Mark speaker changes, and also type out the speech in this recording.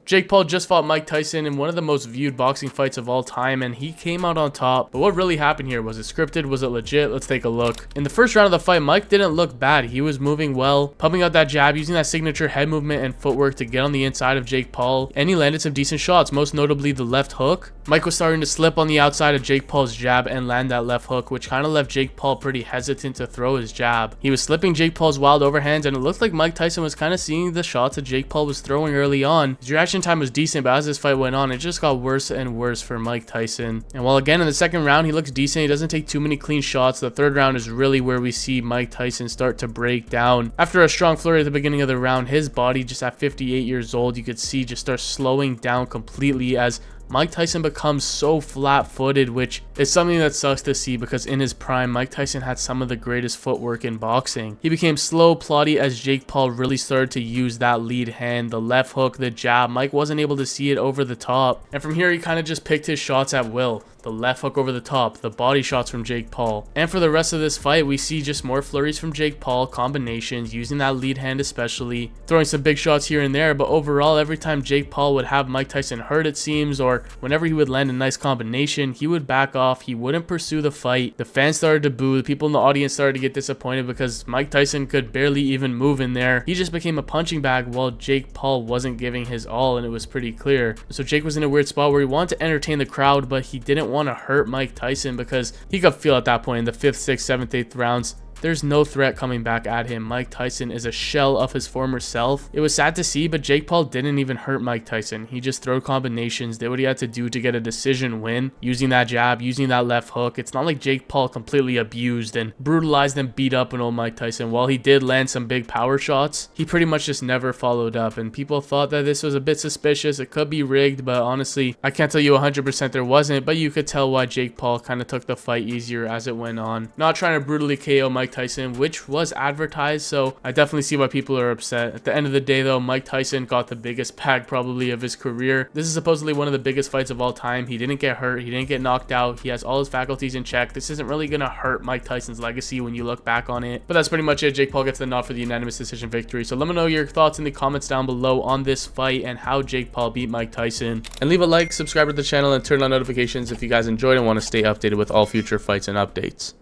Speaker 1: Jake Paul just fought Mike Tyson in one of the most viewed boxing fights of all time, and he came out on top. But what really happened here? Was it scripted? Was it legit? Let's take a look. In the first round of the fight, Mike didn't look bad. He was moving well, pumping out that jab, using that signature head movement and footwork to get on the inside of Jake Paul, and he landed some decent shots, most notably the left hook. Mike was starting to slip on the outside of Jake Paul's jab and land that left hook, which kind of left Jake Paul pretty hesitant to throw his jab. He was slipping Jake Paul's wild overhands, and it looked like Mike Tyson was kind of seeing the shots that Jake Paul was throwing early on. His reaction time was decent, but as this fight went on, it just got worse and worse for Mike Tyson. And while again in the second round he looks decent, he doesn't take too many clean shots, the third round is really where we see Mike Tyson start to break down. After a strong flurry at the beginning of the round, his body, just at 58 years old, you could see just starts slowing down completely as Mike Tyson becomes so flat-footed, which is something that sucks to see because in his prime, Mike Tyson had some of the greatest footwork in boxing. He became slow, plotty as Jake Paul really started to use that lead hand, the left hook, the jab. Mike wasn't able to see it over the top, and from here he kind of just picked his shots at will. The left hook over the top, the body shots from Jake Paul. And for the rest of this fight, we see just more flurries from Jake Paul, combinations, using that lead hand especially, throwing some big shots here and there, but overall, every time Jake Paul would have Mike Tyson hurt, it seems, or whenever he would land a nice combination, he would back off, he wouldn't pursue the fight. The fans started to boo, the people in the audience started to get disappointed because Mike Tyson could barely even move in there. He just became a punching bag while Jake Paul wasn't giving his all, and it was pretty clear. So Jake was in a weird spot where he wanted to entertain the crowd, but he didn't want to hurt Mike Tyson because he could feel at that point in the 5th, 6th, 7th, 8th rounds there's no threat coming back at him. Mike Tyson is a shell of his former self. It was sad to see, but Jake Paul didn't even hurt Mike Tyson. He just threw combinations, did what he had to do to get a decision win, using that jab, using that left hook. It's not like Jake Paul completely abused and brutalized and beat up an old Mike Tyson. While he did land some big power shots, he pretty much just never followed up, and people thought that this was a bit suspicious. It could be rigged, but honestly, I can't tell you 100% there wasn't, but you could tell why Jake Paul kind of took the fight easier as it went on. Not trying to brutally KO Mike Tyson, which was advertised, so I definitely see why people are upset. At the end of the day though, Mike Tyson got the biggest bag probably of his career. This is supposedly one of the biggest fights of all time. He didn't get hurt, he didn't get knocked out, he has all his faculties in check. This isn't really gonna hurt Mike Tyson's legacy when you look back on it, but that's pretty much it. Jake Paul gets the nod for the unanimous decision victory. So let me know your thoughts in the comments down below on this fight and how Jake Paul beat Mike Tyson, and leave a like, subscribe to the channel, and turn on notifications if you guys enjoyed and want to stay updated with all future fights and updates.